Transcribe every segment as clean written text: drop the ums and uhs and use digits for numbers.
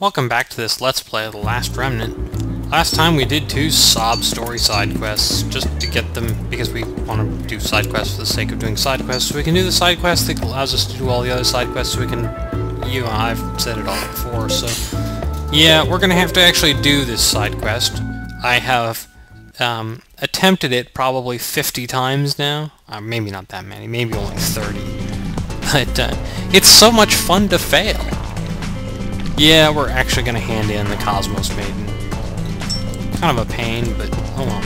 Welcome back to this Let's Play of The Last Remnant. Last time we did 2 sob story side quests, just to get them, because we want to do side quests for the sake of doing side quests, so we can do the side quest that allows us to do all the other side quests, so we can, I've said it all before, so, yeah, we're gonna have to actually do this side quest. I have, attempted it probably 50 times now, maybe not that many, maybe only 30, but, it's so much fun to fail. Yeah, we're actually going to hand in the Cosmos Maiden. Kind of a pain, but oh well.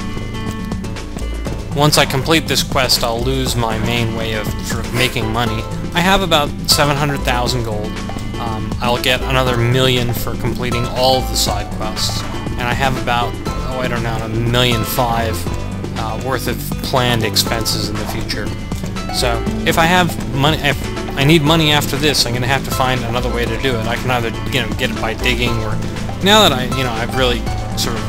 Once I complete this quest, I'll lose my main way of sort of making money. I have about 700,000 gold. I'll get another 1,000,000 for completing all of the side quests. And I have about, I don't know, 1,500,000 worth of planned expenses in the future. So, if I have money, if I need money after this, I'm going to have to find another way to do it. I can either, get it by digging, or now that I've really sort of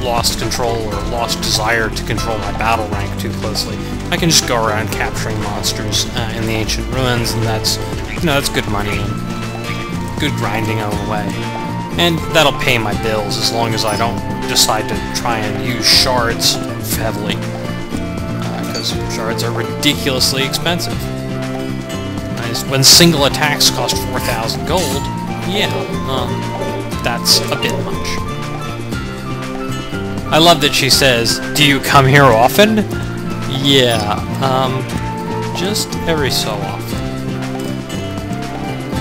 lost control or lost desire to control my battle rank too closely, I can just go around capturing monsters in the ancient ruins, and that's, that's good money and good grinding on the way. And that'll pay my bills as long as I don't decide to try and use shards heavily, because shards are ridiculously expensive. When single attacks cost 4,000 gold, yeah, that's a bit much. I love that she says, "Do you come here often?" Yeah, just every so often.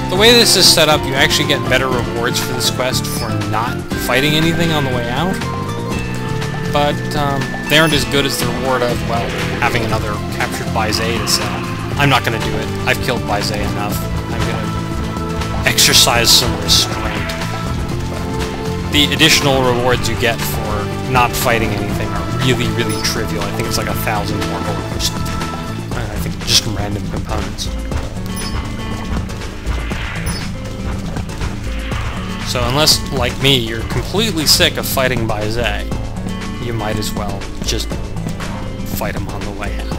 The way this is set up, you actually get better rewards for this quest for not fighting anything on the way out, but they aren't as good as the reward of, well, having another captured Baizé to sell. I'm not going to do it. I've killed Baizé enough. I'm going to exercise some restraint. But the additional rewards you get for not fighting anything are really, really trivial. I think it's like 1,000 more gold or something. And I think just random components. So unless, like me, you're completely sick of fighting Baizé, you might as well just fight him on the way out.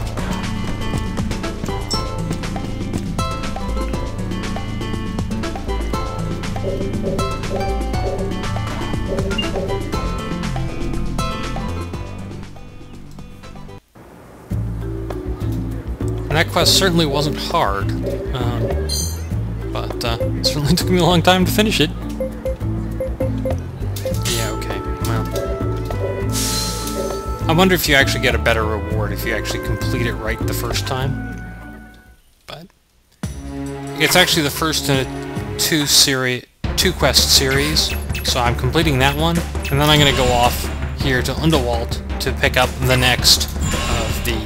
And that quest certainly wasn't hard, but it certainly took me a long time to finish it. Yeah, okay, well. I wonder if you actually get a better reward if you actually complete it right the first time. But it's actually the first in a two quest series, so I'm completing that one, and then I'm going to go off here to Underwalt to pick up the next of the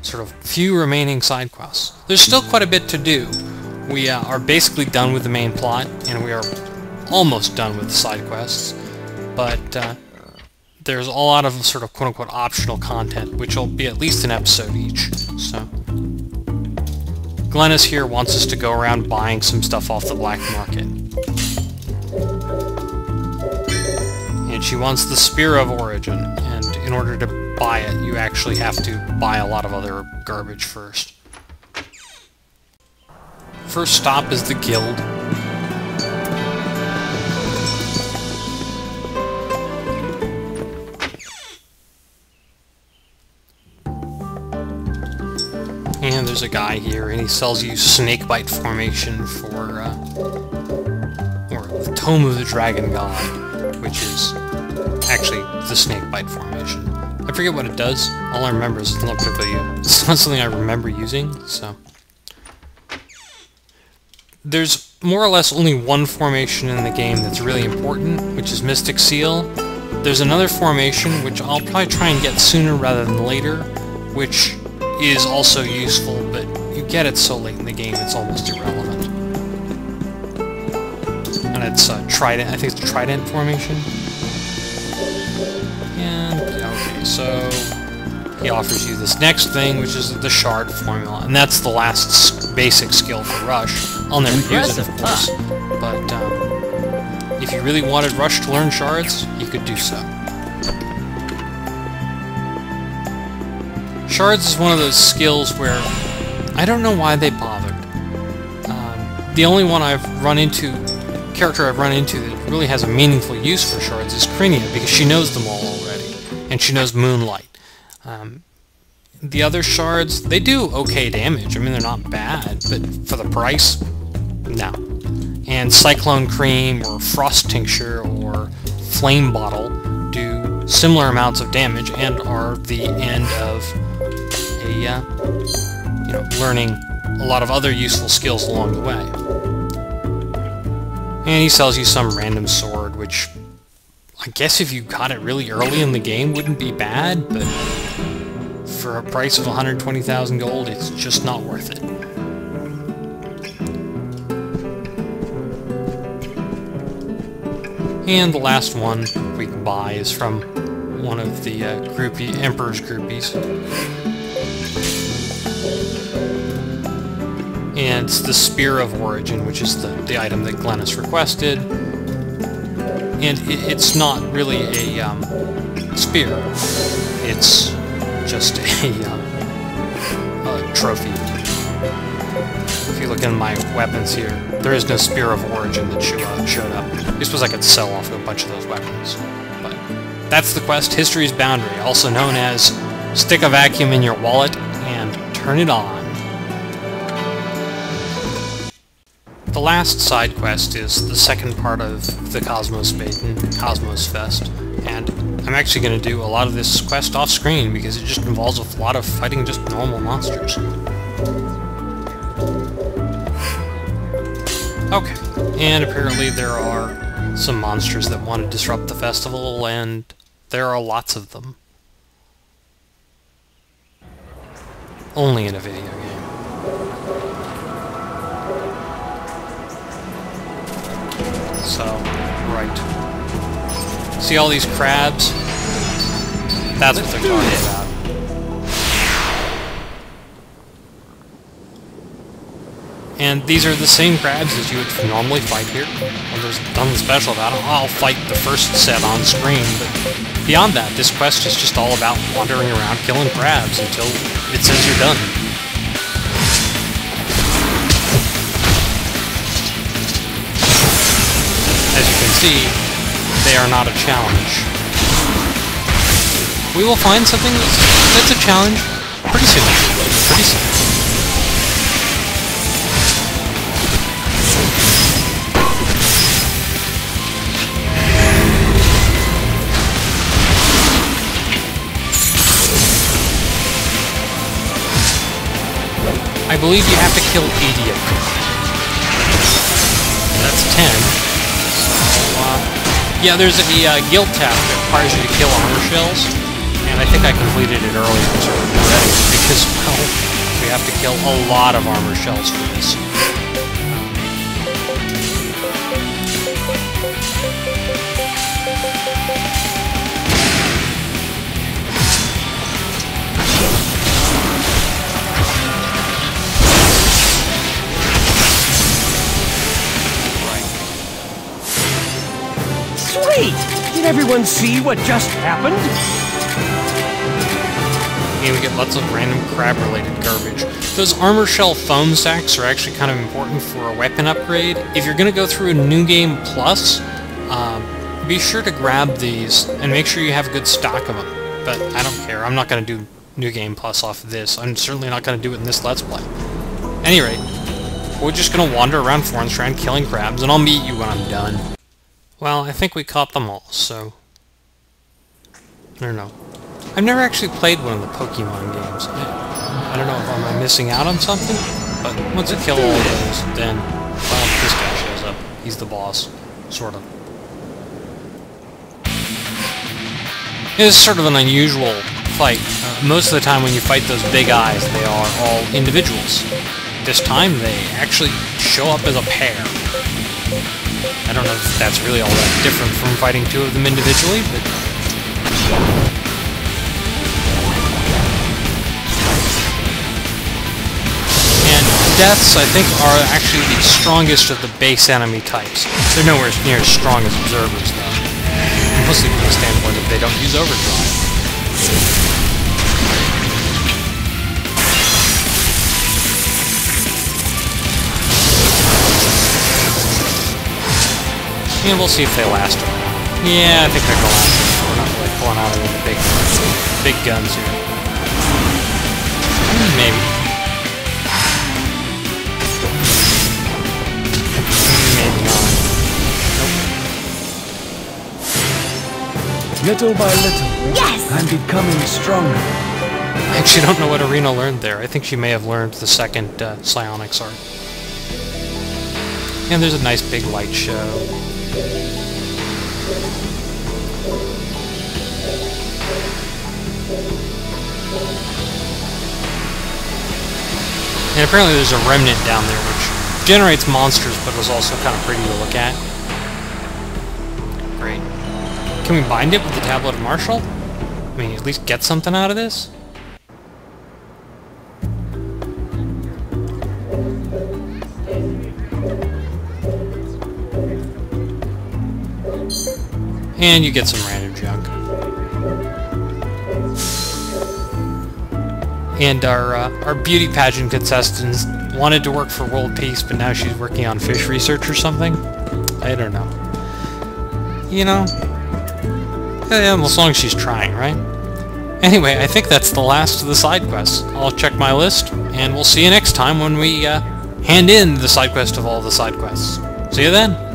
sort of few remaining side quests. There's still quite a bit to do. We are basically done with the main plot, and we are almost done with the side quests, but there's a lot of sort of quote-unquote optional content, which will be at least an episode each. So Glenys here wants us to go around buying some stuff off the black market. And she wants the Spear of Origin, and in order to buy it, you actually have to buy a lot of other garbage first. First stop is the guild. And there's a guy here, and he sells you snakebite formation for, or the Tome of the Dragon God, which is actually the snakebite formation. I forget what it does. All I remember is it's not something I remember using, so. There's more or less only one formation in the game that's really important, which is Mystic Seal. There's another formation, which I'll probably try and get sooner rather than later, which is also useful, but you get it so late in the game it's almost irrelevant. And it's Trident, I think it's Trident formation. And, okay, so he offers you this next thing, which is the Shard formula, and that's the last basic skill for Rush. I'll never use it, of course, but if you really wanted Rush to learn Shards, you could do so. Shards is one of those skills where I don't know why they bothered. The only one I've run into character I've run into that really has a meaningful use for shards is Khrynia, because she knows them all already, and she knows Moonlight. The other shards, they do okay damage. I mean, they're not bad, but for the price, no. And Cyclone Cream or Frost Tincture or Flame Bottle do similar amounts of damage and are the end of a, you know, learning a lot of other useful skills along the way. And he sells you some random sword, which I guess if you got it really early in the game wouldn't be bad, but for a price of 120,000 gold, it's just not worth it. And the last one we can buy is from one of the Emperor's groupies. And it's the Spear of Origin, which is the item that Glenys requested. And it's not really a spear. It's just a trophy. If you look in my weapons here, there is no Spear of Origin that showed up. I suppose I could sell off a bunch of those weapons. But that's the quest, History's Boundary, also known as stick a vacuum in your wallet and turn it on. The last side quest is the second part of the Cosmos Maiden, Kosmosfest, and I'm actually going to do a lot of this quest off-screen because it just involves a lot of fighting just normal monsters. Okay, and apparently there are some monsters that want to disrupt the festival, and there are lots of them. Only in a video game. So, right. See all these crabs? That's what they're talking about. And these are the same crabs as you would normally fight here. When there's nothing special about them, I'll fight the first set on screen, but beyond that, this quest is just all about wandering around killing crabs until it says you're done. As you can see, they are not a challenge. We will find something that's a challenge pretty soon. Pretty soon. I believe you have to kill 80 of them. That's 10. So, yeah, there's a guild tab that requires you to kill armor shells, and I think I completed it earlier already, because, well, we have to kill a lot of armor shells for this. Sweet! Did everyone see what just happened? And we get lots of random crab-related garbage. Those armor shell foam sacks are actually kind of important for a weapon upgrade. If you're going to go through a New Game Plus, be sure to grab these and make sure you have a good stock of them. But I don't care. I'm not going to do New Game Plus off of this. I'm certainly not going to do it in this Let's Play. At any rate, we're just going to wander around Fornstrand killing crabs, and I'll meet you when I'm done. Well, I think we caught them all, so... I don't know. I've never actually played one of the Pokemon games. I don't know if I'm missing out on something, but once I kill all those, then, well, this guy shows up. He's the boss. Sort of. It is sort of an unusual fight. Most of the time when you fight those big eyes, they are all individuals. This time, they actually show up as a pair. I don't know if that's really all that different from fighting two of them individually, but... And deaths, I think, are actually the strongest of the base enemy types. They're nowhere near as strong as observers, though. Mostly from the standpoint that they don't use overdrive. And we'll see if they last. Yeah, I think they're going to last. We're not really pulling out any big guns here. Maybe. Maybe not. Nope. Little by little, Yes! I'm becoming stronger. I actually don't know what Irina learned there. I think she may have learned the second psionics art. And there's a nice big light show. And apparently there's a remnant down there which generates monsters but was also kind of pretty to look at. Great. Can we bind it with the Tablet of Marshall? I mean, at least get something out of this? And you get some random junk. And our beauty pageant contestant wanted to work for world peace, but now she's working on fish research or something? I don't know. You know? Yeah, as long as she's trying, right? Anyway, I think that's the last of the side quests. I'll check my list, and we'll see you next time when we hand in the side quest of all the side quests. See you then!